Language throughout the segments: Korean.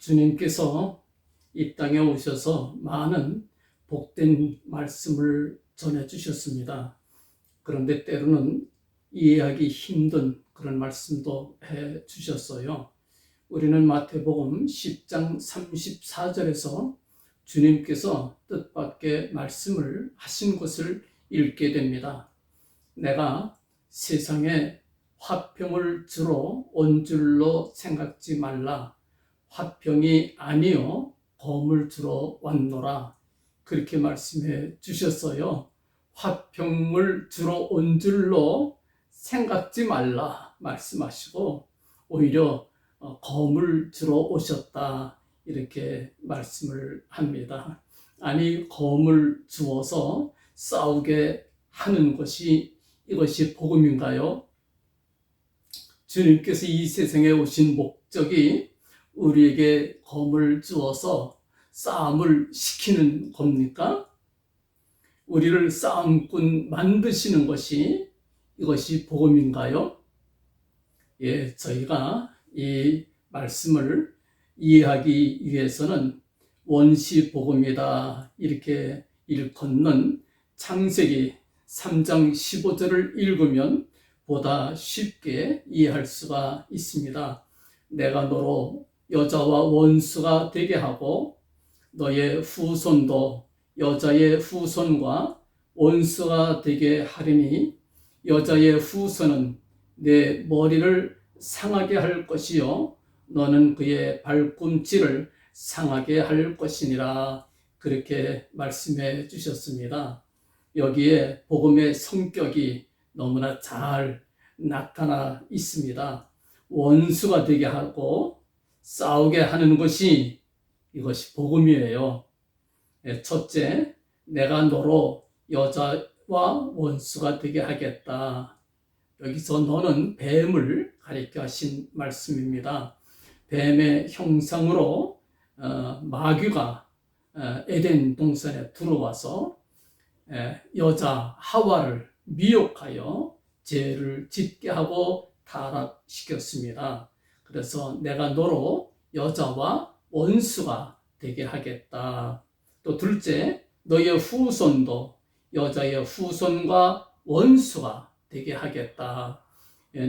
주님께서 이 땅에 오셔서 많은 복된 말씀을 전해주셨습니다. 그런데 때로는 이해하기 힘든 그런 말씀도 해주셨어요. 우리는 마태복음 10장 34절에서 주님께서 뜻밖의 말씀을 하신 것을 읽게 됩니다. 내가 세상에 화평을 주러 온 줄로 생각지 말라. 화평이 아니요 검을 주러 왔노라. 그렇게 말씀해 주셨어요. 화평을 주러 온 줄로 생각지 말라 말씀하시고 오히려 검을 주러 오셨다 이렇게 말씀을 합니다. 아니 검을 주어서 싸우게 하는 것이 이것이 복음인가요? 주님께서 이 세상에 오신 목적이 우리에게 검을 주어서 싸움을 시키는 겁니까? 우리를 싸움꾼 만드시는 것이 이것이 복음인가요? 예, 저희가 이 말씀을 이해하기 위해서는 원시 복음이다 이렇게 일컫는 창세기 3장 15절을 읽으면 보다 쉽게 이해할 수가 있습니다. 내가 너로 여자와 원수가 되게 하고 너의 후손도 여자의 후손과 원수가 되게 하리니 여자의 후손은 내 머리를 상하게 할 것이요 너는 그의 발꿈치를 상하게 할 것이니라 그렇게 말씀해 주셨습니다. 여기에 복음의 성격이 너무나 잘 나타나 있습니다. 원수가 되게 하고 싸우게 하는 것이 이것이 복음이에요. 첫째, 내가 너로 여자와 원수가 되게 하겠다. 여기서 너는 뱀을 가리켜 하신 말씀입니다. 뱀의 형상으로 마귀가 에덴 동산에 들어와서 여자 하와를 미혹하여 죄를 짓게 하고 타락시켰습니다. 그래서 내가 너로 여자와 원수가 되게 하겠다. 또 둘째, 너의 후손도 여자의 후손과 원수가 되게 하겠다.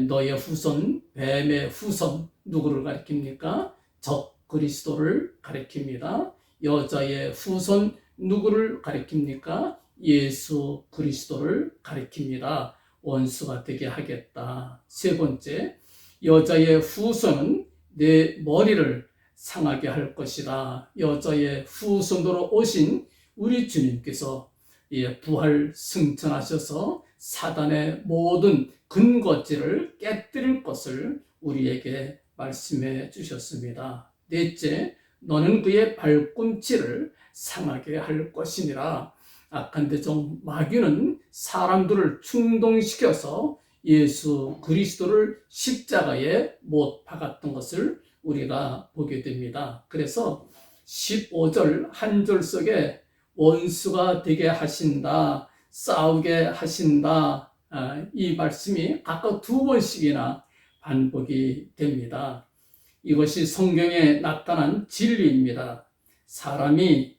너의 후손, 뱀의 후손 누구를 가리킵니까? 적 그리스도를 가리킵니다. 여자의 후손 누구를 가리킵니까? 예수 그리스도를 가리킵니다. 원수가 되게 하겠다. 세 번째, 여자의 후손은 내 머리를 상하게 할 것이다. 여자의 후손으로 오신 우리 주님께서 부활 승천하셔서 사단의 모든 근거지를 깨뜨릴 것을 우리에게 말씀해 주셨습니다. 넷째, 너는 그의 발꿈치를 상하게 할 것이니라. 악한 대적 마귀는 사람들을 충동시켜서 예수 그리스도를 십자가에 못 박았던 것을 우리가 보게 됩니다. 그래서 15절 한 절 속에 원수가 되게 하신다, 싸우게 하신다, 이 말씀이 각각 두 번씩이나 반복이 됩니다. 이것이 성경에 나타난 진리입니다. 사람이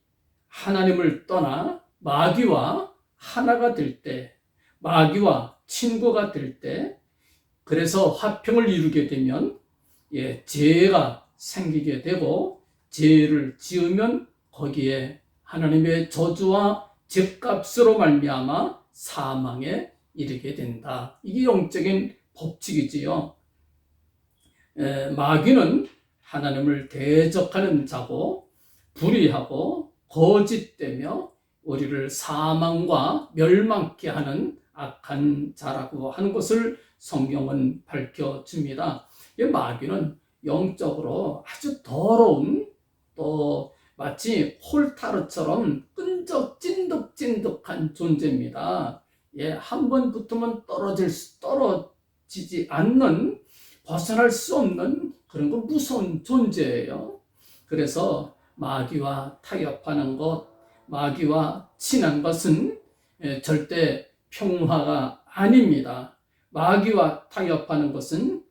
하나님을 떠나 마귀와 하나가 될 때, 마귀와 친구가 될 때, 그래서 화평을 이루게 되면 죄가 생기게 되고 죄를 지으면 거기에 하나님의 저주와 죄값으로 말미암아 사망에 이르게 된다. 이게 영적인 법칙이지요. 마귀는 하나님을 대적하는 자고 불의하고 거짓되며 우리를 사망과 멸망케 하는 악한 자라고 하는 것을 성경은 밝혀줍니다. 이 마귀는 영적으로 아주 더러운 또 마치 홀타르처럼 끈적찐득찐득한 존재입니다. 한 번 붙으면 떨어지지 않는 벗어날 수 없는 그런 거 무서운 존재예요. 그래서 마귀와 타협하는 것, 마귀와 친한 것은 절대 평화가 아닙니다. 마귀와 타협하는 것은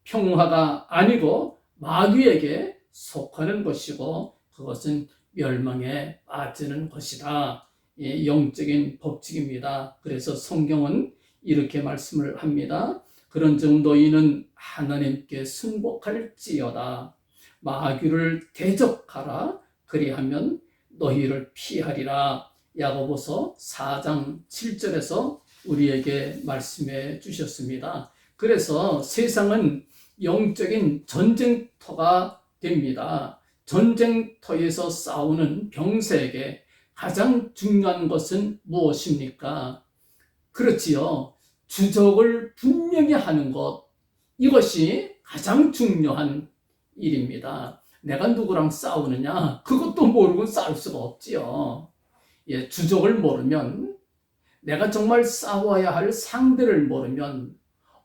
평화가 아니고 마귀에게 속하는 것이고 그것은 멸망에 빠지는 것이다. 예, 영적인 법칙입니다. 그래서 성경은 이렇게 말씀을 합니다. 그런즉 너희는 하나님께 순복할지어다. 마귀를 대적하라. 그리하면 너희를 피하리라. 야고보서 4장 7절에서 우리에게 말씀해 주셨습니다. 그래서 세상은 영적인 전쟁터가 됩니다. 전쟁터에서 싸우는 병사에게 가장 중요한 것은 무엇입니까? 그렇지요. 주적을 분명히 하는 것, 이것이 가장 중요한 일입니다. 내가 누구랑 싸우느냐? 그것도 모르고 싸울 수가 없지요. 예, 주적을 모르면, 내가 정말 싸워야 할 상대를 모르면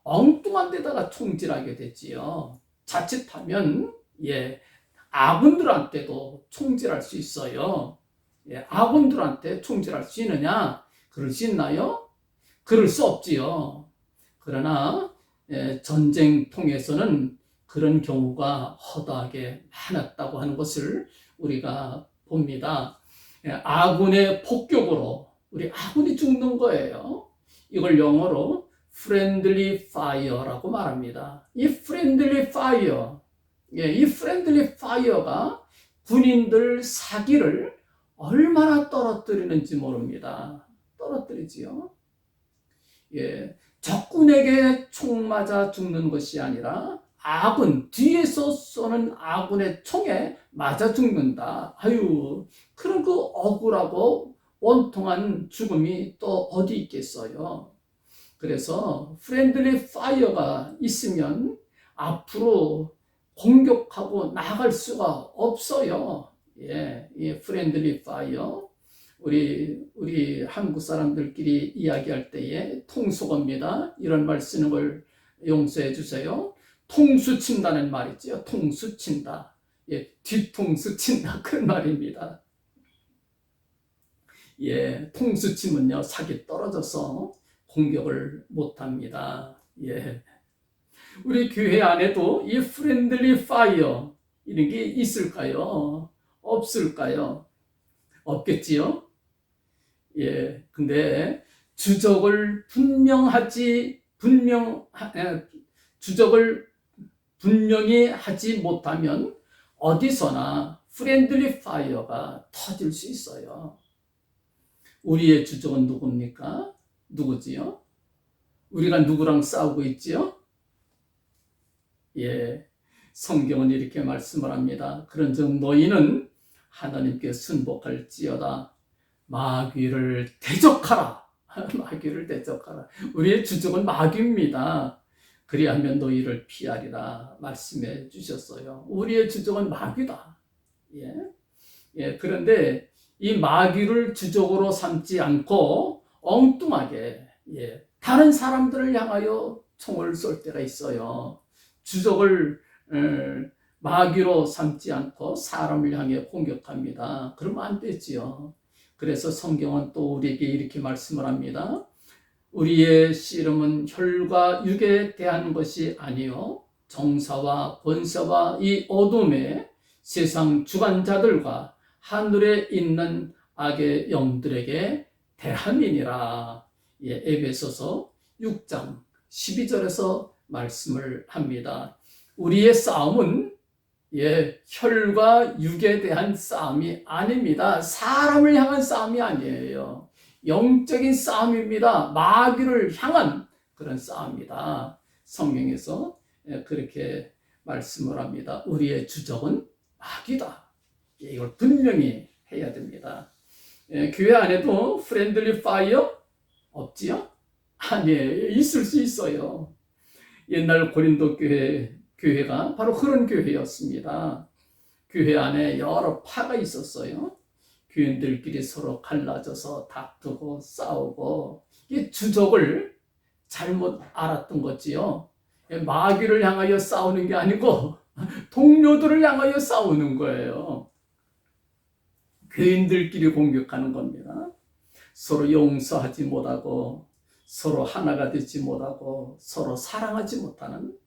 엉뚱한 데다가 총질하게 되지요. 자칫하면, 예, 아군들한테도 총질할 수 있어요. 예, 아군들한테 총질할 수 있느냐? 그럴 수 있나요? 그럴 수 없지요. 그러나 전쟁통에서는 그런 경우가 허다하게 많았다고 하는 것을 우리가 봅니다. 아군의 폭격으로 우리 아군이 죽는 거예요. 이걸 영어로 friendly fire라고 말합니다. 이 friendly fire, 이 friendly fire가 군인들 사기를 얼마나 떨어뜨리는지 모릅니다. 떨어뜨리지요. 예, 적군에게 총 맞아 죽는 것이 아니라 아군, 뒤에서 쏘는 아군의 총에 맞아 죽는다. 아유, 그런 그 억울하고 원통한 죽음이 또 어디 있겠어요. 그래서 프렌들리 파이어가 있으면 앞으로 공격하고 나갈 수가 없어요. 예, 이 프렌들리 파이어. 우리 한국 사람들끼리 이야기할 때에 통속어입니다. 이런 말 쓰는 걸 용서해 주세요. 통수 친다는 말이지요. 통수 친다. 예, 뒤통수 친다. 그런 말입니다. 예, 통수 치면요, 사기 떨어져서 공격을 못 합니다. 예. 우리 교회 안에도 이 프렌들리 파이어, 이런 게 있을까요? 없을까요? 없겠지요? 예, 근데 주적을 분명히 하지 못하면 어디서나 프렌들리 파이어가 터질 수 있어요. 우리의 주적은 누굽니까? 누구지요? 우리가 누구랑 싸우고 있지요? 예, 성경은 이렇게 말씀을 합니다. 그런즉 너희는 하나님께 순복할지어다. 마귀를 대적하라. 마귀를 대적하라. 우리의 주적은 마귀입니다. 그리하면 너희를 피하리라 말씀해 주셨어요. 우리의 주적은 마귀다. 예. 예, 그런데 이 마귀를 주적으로 삼지 않고 엉뚱하게, 예, 다른 사람들을 향하여 총을 쏠 때가 있어요. 주적을 마귀로 삼지 않고 사람을 향해 공격합니다. 그러면 안 되지요. 그래서 성경은 또 우리에게 이렇게 말씀을 합니다. 우리의 씨름은 혈과 육에 대한 것이 아니요 정사와 권세와 이 어둠의 세상 주관자들과 하늘에 있는 악의 영들에게 대함이니라. 예, 에베소서 6장 12절에서 말씀을 합니다. 우리의 싸움은 혈과 육에 대한 싸움이 아닙니다. 사람을 향한 싸움이 아니에요. 영적인 싸움입니다. 마귀를 향한 그런 싸움이다. 성경에서 그렇게 말씀을 합니다. 우리의 주적은 마귀다. 이걸 분명히 해야 됩니다. 교회 안에도 프렌들리 파이어 없지요? 아니에요. 있을 수 있어요. 옛날 고린도 교회가 바로 그런 교회였습니다. 교회 안에 여러 파가 있었어요. 교인들끼리 서로 갈라져서 다투고 싸우고, 이 주적을 잘못 알았던 거지요. 마귀를 향하여 싸우는 게 아니고 동료들을 향하여 싸우는 거예요. 교인들끼리 공격하는 겁니다. 서로 용서하지 못하고 서로 하나가 되지 못하고 서로 사랑하지 못하는,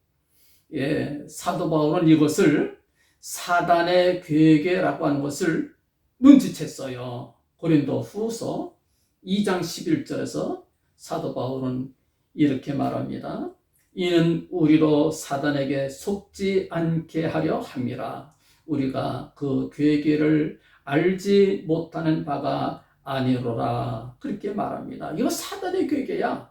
사도 바울은 이것을 사단의 괴계라고 하는 것을 눈치챘어요. 고린도 후서 2장 11절에서 사도 바울은 이렇게 말합니다. 이는 우리로 사단에게 속지 않게 하려 함이라. 우리가 그 괴계를 알지 못하는 바가 아니로라. 그렇게 말합니다. 이거 사단의 괴계야.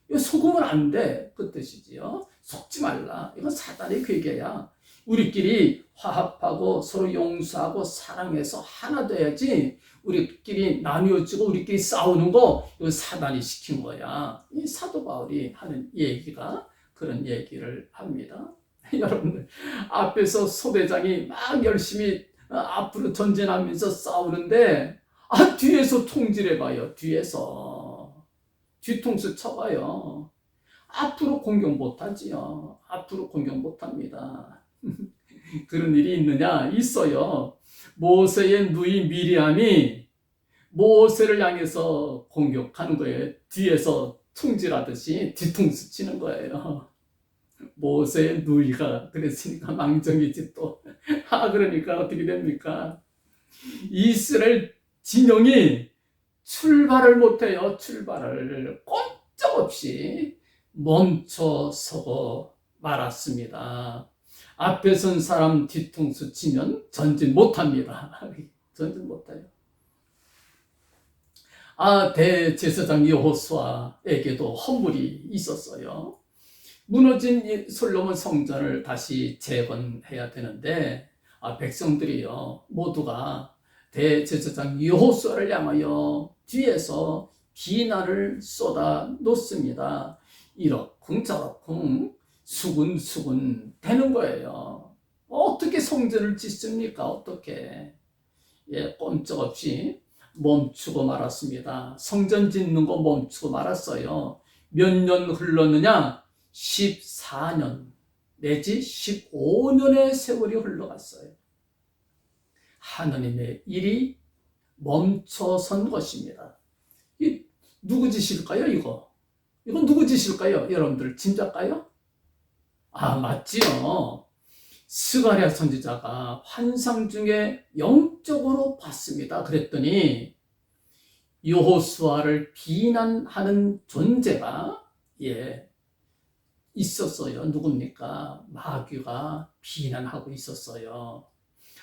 이거 속으면 안 돼. 그 뜻이지요. 속지 말라. 이건 사단의 괴계야. 우리끼리 화합하고 서로 용서하고 사랑해서 하나 돼야지. 우리끼리 나뉘어지고 우리끼리 싸우는 거 이거 사단이 시킨 거야. 이 사도 바울이 하는 얘기가 그런 얘기를 합니다. 여러분들 앞에서 소대장이 막 열심히 앞으로 전진하면서 싸우는데 뒤에서 통질해봐요. 뒤에서 뒤통수 쳐봐요. 앞으로 공격 못하지요. 앞으로 공격 못합니다. 그런 일이 있느냐? 있어요. 모세의 누이 미리암이 모세를 향해서 공격하는 거예요. 뒤에서 통질하듯이 뒤통수 치는 거예요. 모세의 누이가 그랬으니까 망정이지 또. 그러니까 어떻게 됩니까? 이스라엘 진영이 출발을 못해요. 출발을 꼼짝없이 멈춰서고 말았습니다. 앞에 선 사람 뒤통수 치면 전진 못합니다. 전진 못해요. 대제사장 여호수아에게도 허물이 있었어요. 무너진 솔로몬 성전을 다시 재건해야 되는데 백성들이요 모두가 대제사장 여호수아를 향하여 뒤에서 비난을 쏟아 놓습니다. 이러쿵저러쿵 수군수군 되는 거예요. 어떻게 성전을 짓습니까? 어떻게? 꼼짝없이 멈추고 말았습니다. 성전 짓는 거 멈추고 말았어요. 몇 년 흘렀느냐? 14년 내지 15년의 세월이 흘러갔어요. 하나님의 일이 멈춰선 것입니다. 누구 짓일까요, 이거? 이건 누구 짓일까요? 여러분들 짐작가요? 맞지요. 스가랴 선지자가 환상 중에 영적으로 봤습니다. 그랬더니 여호수아를 비난하는 존재가 있었어요. 누굽니까? 마귀가 비난하고 있었어요.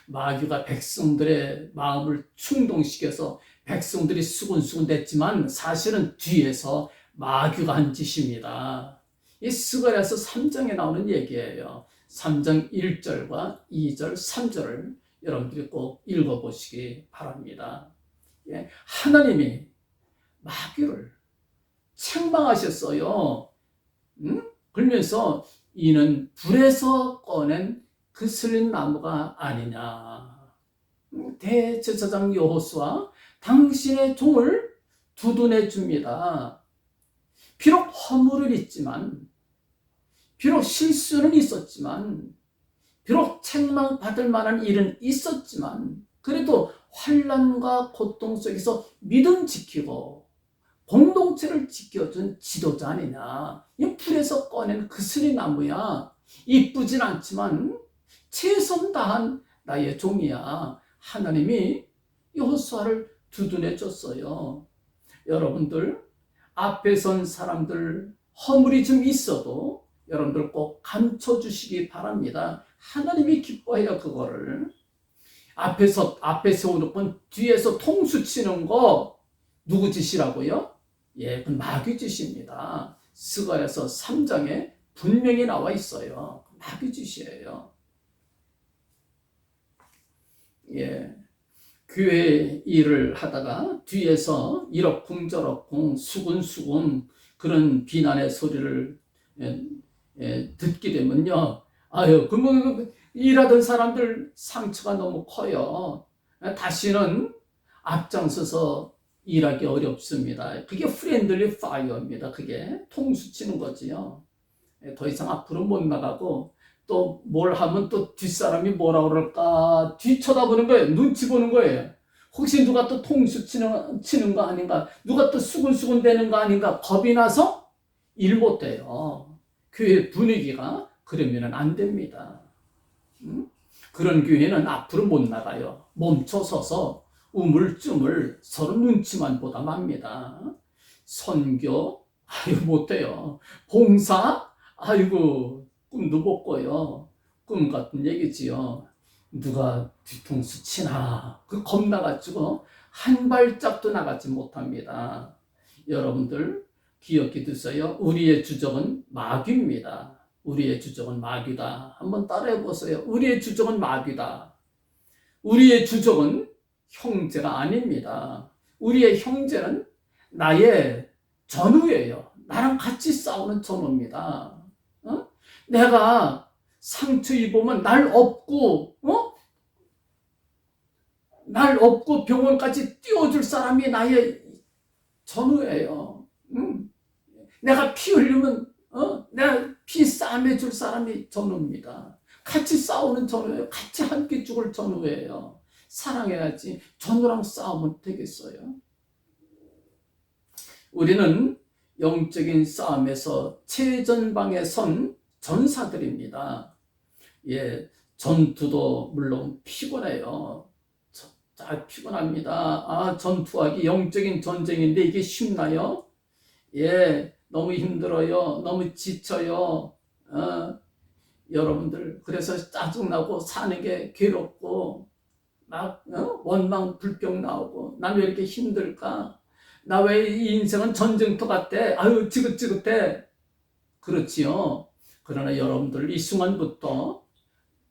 마귀가 백성들의 마음을 충동시켜서 백성들이 수군수군 됐지만 사실은 뒤에서 마귀가 한 짓입니다. 이 스가랴서 3장에 나오는 얘기예요. 3장 1절과 2절, 3절을 여러분들이 꼭 읽어보시기 바랍니다. 하나님이 마귀를 책망하셨어요. 그러면서 이는 불에서 꺼낸 그슬린 나무가 아니냐. 대제사장 여호수아 당신의 종을 두둔해 줍니다. 비록 허물은 있지만, 비록 실수는 있었지만, 비록 책망받을 만한 일은 있었지만, 그래도 환난과 고통 속에서 믿음 지키고 공동체를 지켜준 지도자 아니냐. 이 불에서 꺼낸 그슬린 나무야. 이쁘진 않지만 최선 다한 나의 종이야. 하나님이 여호수아를 두둔해 줬어요. 여러분들 앞에 선 사람들 허물이 좀 있어도 여러분들 꼭 감춰주시기 바랍니다. 하나님이 기뻐해요. 그거를 앞에 세워놓고 뒤에서 통수 치는 거 누구 짓이라고요? 그건 마귀 짓입니다. 스가랴서 3장에 분명히 나와 있어요. 마귀 짓이에요. 교회 일을 하다가 뒤에서 이러쿵저러쿵 수군수군 그런 비난의 소리를 듣게 되면요. 그러면 일하던 사람들 상처가 너무 커요. 다시는 앞장서서 일하기 어렵습니다. 그게 프렌들리 파이어입니다. 그게 통수치는 거지요. 더 이상 앞으로 못 나가고 또 뭘 하면 또 뒷사람이 뭐라 그럴까 뒤쳐다보는 거예요. 눈치 보는 거예요. 혹시 누가 또 통수치는 거 아닌가, 누가 또 수군수군 되는 거 아닌가 겁이 나서 일 못해요. 교회 분위기가 그러면 안 됩니다. 그런 교회는 앞으로 못 나가요. 멈춰서서 우물쭈물 서로 눈치만 보다 맙니다. 선교, 아유, 못해요. 봉사, 아이고, 꿈도 못 꿔요. 꿈 같은 얘기지요. 누가 뒤통수 치나, 그 겁나가지고 한 발짝도 나가지 못합니다. 여러분들, 기억해 두세요. 우리의 주적은 마귀입니다. 우리의 주적은 마귀다. 한번 따라해 보세요. 우리의 주적은 마귀다. 우리의 주적은 형제가 아닙니다. 우리의 형제는 나의 전우예요. 나랑 같이 싸우는 전우입니다. 어? 내가 상처 입으면 날 업고 병원까지 띄워줄 사람이 나의 전우예요. 내가 피 흘리면 내가 피 싸매줄 사람이 전우입니다. 같이 싸우는 전우예요. 같이 함께 죽을 전우예요. 사랑해야지 전우랑 싸우면 되겠어요? 우리는 영적인 싸움에서 최전방에 선 전사들입니다. 예, 전투도 물론 피곤해요. 잘 피곤합니다. 전투하기 영적인 전쟁인데 이게 쉽나요? 예, 너무 힘들어요. 너무 지쳐요. 여러분들, 그래서 짜증나고 사는 게 괴롭고, 막, 원망, 불평 나오고, 난 왜 이렇게 힘들까? 나 왜 이 인생은 전쟁터 같아? 아유, 지긋지긋해. 그렇지요. 그러나 여러분들, 이 순간부터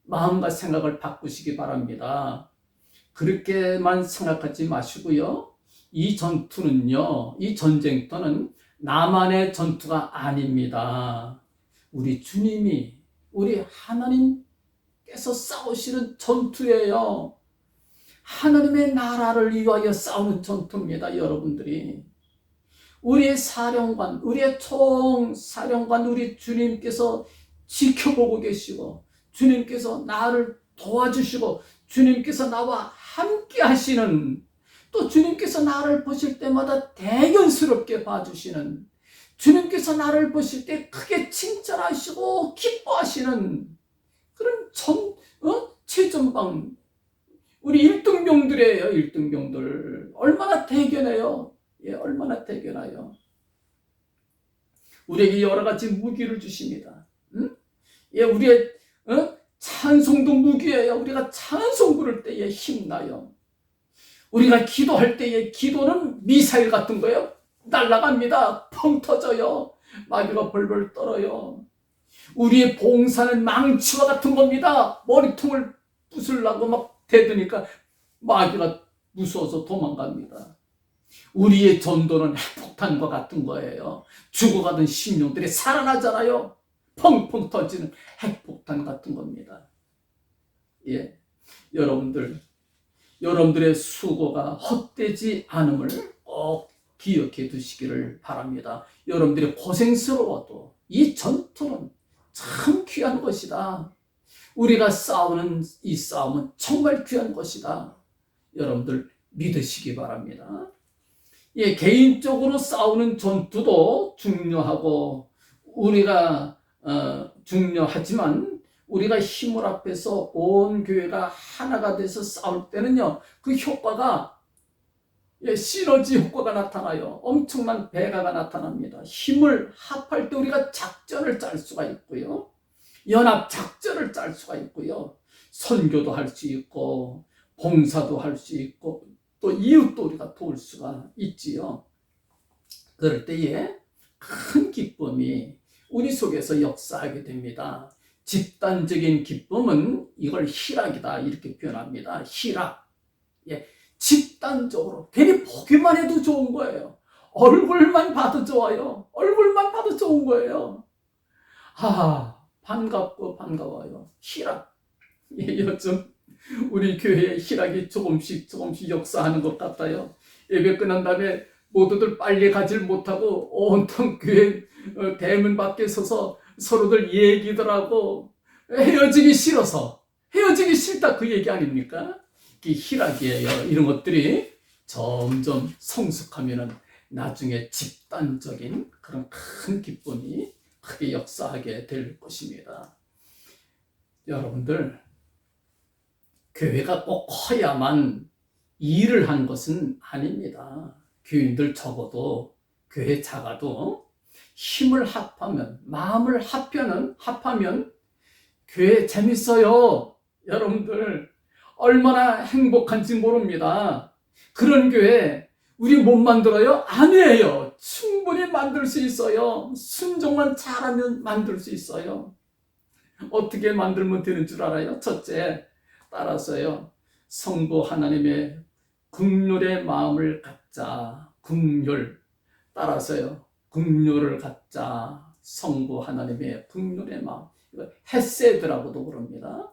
마음과 생각을 바꾸시기 바랍니다. 그렇게만 생각하지 마시고요. 이 전투는요, 이 전쟁터는 나만의 전투가 아닙니다. 우리 주님이, 우리 하나님께서 싸우시는 전투예요. 하나님의 나라를 위하여 싸우는 전투입니다, 여러분들이. 우리의 사령관, 우리의 총사령관, 우리 주님께서 지켜보고 계시고, 주님께서 나를 도와주시고, 주님께서 나와 함께 하시는, 또 주님께서 나를 보실 때마다 대견스럽게 봐주시는, 주님께서 나를 보실 때 크게 칭찬하시고 기뻐하시는 그런 최전방, 우리 1등병들이에요. 1등병들 얼마나 대견해요. 예, 얼마나 대견해요. 우리에게 여러 가지 무기를 주십니다. 예, 우리의 찬송도 무기예요. 우리가 찬송 부를 때에 힘나요. 우리가 기도할 때에 기도는 미사일 같은 거예요. 날아갑니다. 펑 터져요. 마귀가 벌벌 떨어요. 우리의 봉사는 망치와 같은 겁니다. 머리통을 부수려고 막 대드니까 마귀가 무서워서 도망갑니다. 우리의 전도는 핵폭탄과 같은 거예요. 죽어가던 심령들이 살아나잖아요. 펑펑 터지는 핵폭탄 같은 겁니다. 예, 여러분들의 수고가 헛되지 않음을 꼭 기억해 두시기를 바랍니다. 여러분들이 고생스러워도 이 전투는 참 귀한 것이다. 우리가 싸우는 이 싸움은 정말 귀한 것이다. 여러분들 믿으시기 바랍니다. 예, 개인적으로 싸우는 전투도 중요하고 우리가 중요하지만 우리가 힘을 합해서 온 교회가 하나가 돼서 싸울 때는요, 그 효과가 시너지 효과가 나타나요. 엄청난 배가가 나타납니다. 힘을 합할 때 우리가 작전을 짤 수가 있고요. 연합 작전을 짤 수가 있고요. 선교도 할 수 있고 봉사도 할 수 있고 또 이웃도 우리가 도울 수가 있지요. 그럴 때에 큰 기쁨이 우리 속에서 역사하게 됩니다. 집단적인 기쁨은 이걸 희락이다 이렇게 표현합니다. 희락. 예, 집단적으로 괜히 보기만 해도 좋은 거예요. 얼굴만 봐도 좋아요. 얼굴만 봐도 좋은 거예요. 반갑고 반가워요. 희락. 예, 요즘 우리 교회에 희락이 조금씩 역사하는 것 같아요. 예배 끝난 다음에 모두들 빨리 가질 못하고 온통 교회 대문 밖에 서서 서로들 얘기들 하고 헤어지기 싫다 그 얘기 아닙니까? 이 희락이에요. 이런 것들이 점점 성숙하면은 나중에 집단적인 그런 큰 기쁨이 크게 역사하게 될 것입니다. 여러분들, 교회가 꼭 커야만 일을 하는 것은 아닙니다. 교인들 적어도 교회 작아도 힘을 합하면, 마음을 합하면 교회 재밌어요. 여러분들 얼마나 행복한지 모릅니다. 그런 교회 우리 못 만들어요? 아니에요. 충분히 만들 수 있어요. 순종만 잘하면 만들 수 있어요. 어떻게 만들면 되는 줄 알아요? 첫째, 따라서요. 성부 하나님의 긍휼의 마음을 갖자. 긍휼. 따라서요. 긍휼을 갖자. 성부 하나님의 긍휼의 마음. 이거 헤세드라고도 부릅니다.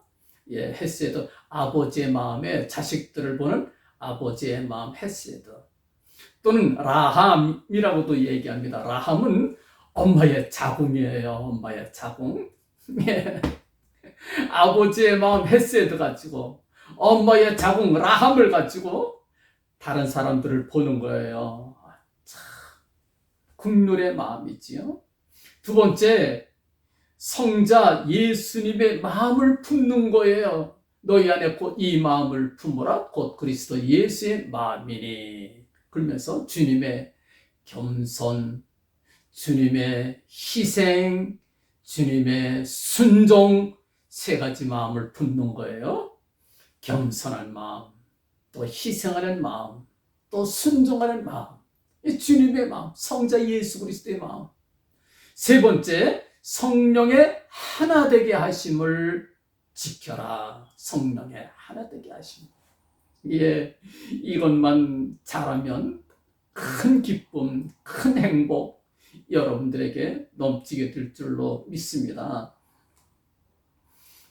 예, 헤세드. 아버지의 마음에 자식들을 보는 아버지의 마음 헤세드. 또는 라함이라고도 얘기합니다. 라함은 엄마의 자궁이에요. 엄마의 자궁. 예. 아버지의 마음 헤세드 가지고 엄마의 자궁 라함을 가지고 다른 사람들을 보는 거예요. 참, 긍휼의 마음이지요. 두 번째, 성자 예수님의 마음을 품는 거예요. 너희 안에 곧 이 마음을 품어라. 곧 그리스도 예수의 마음이니. 그러면서 주님의 겸손, 주님의 희생, 주님의 순종, 세 가지 마음을 품는 거예요. 겸손한 마음, 또 희생하는 마음, 또 순종하는 마음. 이 주님의 마음, 성자 예수 그리스도의 마음. 세 번째, 성령의 하나 되게 하심을 지켜라. 성령의 하나 되게 하심. 예, 이것만 잘하면 큰 기쁨, 큰 행복 여러분들에게 넘치게 될 줄로 믿습니다.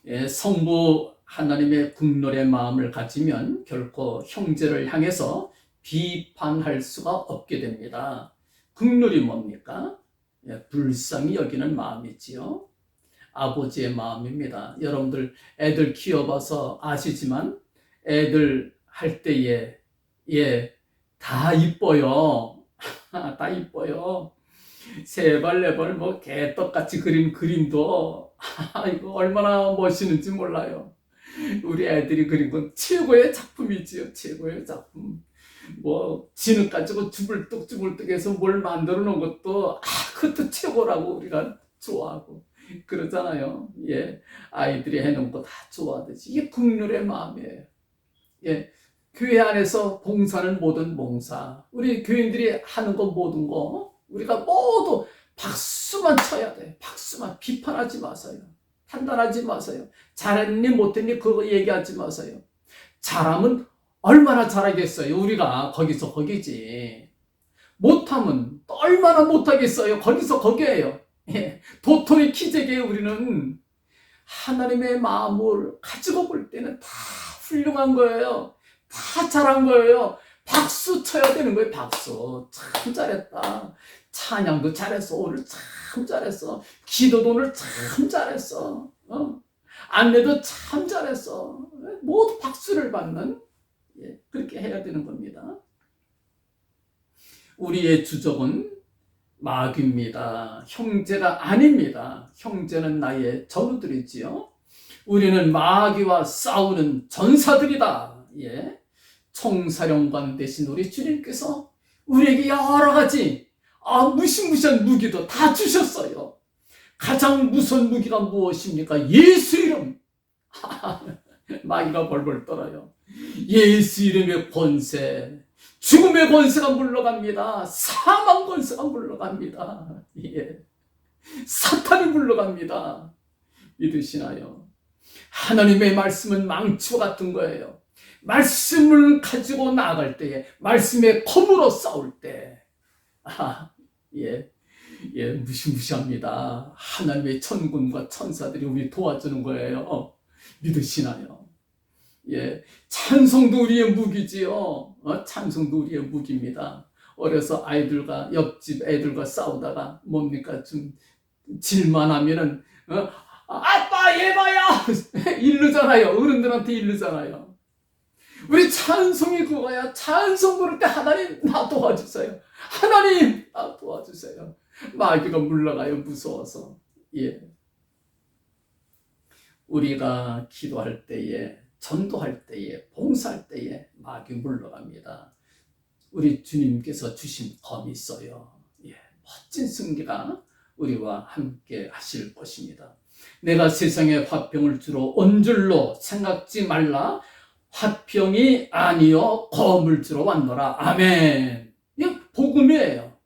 예, 성부 하나님의 긍휼의 마음을 가지면 결코 형제를 향해서 비판할 수가 없게 됩니다. 긍휼이 뭡니까? 예, 불쌍히 여기는 마음이지요. 아버지의 마음입니다. 여러분들 애들 키워봐서 아시지만 애들 할 때에 다 이뻐요. 다 이뻐요. 세 발 네 발 뭐 개떡같이 그린 그림도 이거 얼마나 멋있는지 몰라요. 우리 애들이 그린 건 최고의 작품이지요. 최고의 작품. 뭐 진흙 가지고 주불뚝주불뚝해서 뭘 만들어 놓은 것도 그것도 최고라고 우리가 좋아하고 그러잖아요. 예, 아이들이 해놓은 거 다 좋아하듯이 이게 긍휼의 마음이에요. 예, 교회 안에서 봉사는 모든 봉사, 우리 교인들이 하는 거 모든 거 우리가 모두 박수만 쳐야 돼. 박수만. 비판하지 마세요. 판단하지 마세요. 잘했니 못했니 그거 얘기하지 마세요. 잘하면 얼마나 잘하겠어요. 우리가 거기서 거기지. 못하면 또 얼마나 못하겠어요. 거기서 거기에요. 예. 도토리 키재기에 우리는 하나님의 마음을 가지고 볼 때는 다 훌륭한 거예요. 다 잘한 거예요. 박수 쳐야 되는 거예요. 박수. 참 잘했다. 찬양도 잘했어. 오늘 참 잘했어. 기도도 오늘 참 잘했어. 안내도 참 잘했어. 모두 박수를 받는, 예, 그렇게 해야 되는 겁니다. 우리의 주적은 마귀입니다. 형제가 아닙니다. 형제는 나의 전우들이지요. 우리는 마귀와 싸우는 전사들이다. 예. 총사령관 대신 우리 주님께서 우리에게 여러 가지 무시무시한 무기도 다 주셨어요. 가장 무서운 무기가 무엇입니까? 예수 이름. 마귀가 벌벌 떨어요. 예수 이름의 권세, 죽음의 권세가 물러갑니다. 사망 권세가 물러갑니다. 예. 사탄이 물러갑니다. 믿으시나요? 하나님의 말씀은 망치와 같은 거예요. 말씀을 가지고 나아갈 때에, 말씀의 검으로 싸울 때, 무시무시합니다. 하나님의 천군과 천사들이 우리 도와주는 거예요. 믿으시나요? 예, 찬송도 우리의 무기지요. 찬송도 우리의 무기입니다. 어려서 아이들과 옆집 애들과 싸우다가 뭡니까? 좀 질만하면은 아빠 얘봐야 이르잖아요. 어른들한테 이르잖아요. 우리 찬송이 그거야. 찬송 부를 때 하나님 나 도와주세요. 하나님 나 도와주세요. 마귀가 물러가요. 무서워서. 예. 우리가 기도할 때에 전도할 때에, 봉사할 때에 마귀 물러갑니다. 우리 주님께서 주신 검이 있어요. 예, 멋진 승리가 우리와 함께 하실 것입니다. 내가 세상에 화병을 주러 온 줄로 생각지 말라. 화병이 아니요 검을 주러 왔노라. 아멘. 이게 복음이에요.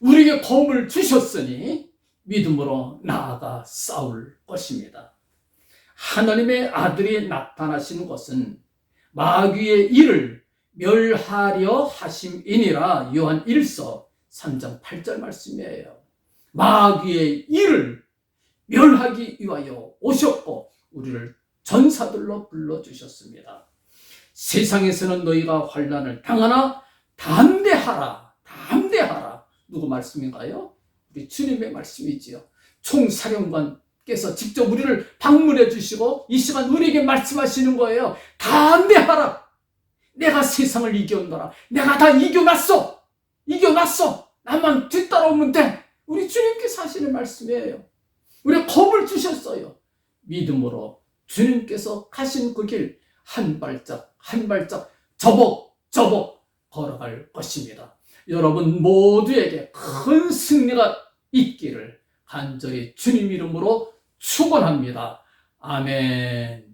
우리에게 검을 주셨으니 믿음으로 나아가 싸울 것입니다. 하나님의 아들이 나타나신 것은 마귀의 일을 멸하려 하심이니라. 요한 1서 3장 8절 말씀이에요. 마귀의 일을 멸하기 위하여 오셨고 우리를 전사들로 불러주셨습니다. 세상에서는 너희가 환난을 당하나 담대하라. 담대하라. 누구 말씀인가요? 우리 주님의 말씀이지요. 총사령관께서 직접 우리를 방문해 주시고 이 시간 우리에게 말씀하시는 거예요. 담대하라. 내가 세상을 이겨온다라. 내가 다 이겨놨어. 이겨놨어. 나만 뒤따라오면 돼. 우리 주님께서 하시는 말씀이에요. 우리가 겁을 주셨어요. 믿음으로 주님께서 가신 그 길 한 발짝 한 발짝 저벅저벅 걸어갈 것입니다. 여러분 모두에게 큰 승리가 있기를 간절히 주님 이름으로 축원합니다. 아멘.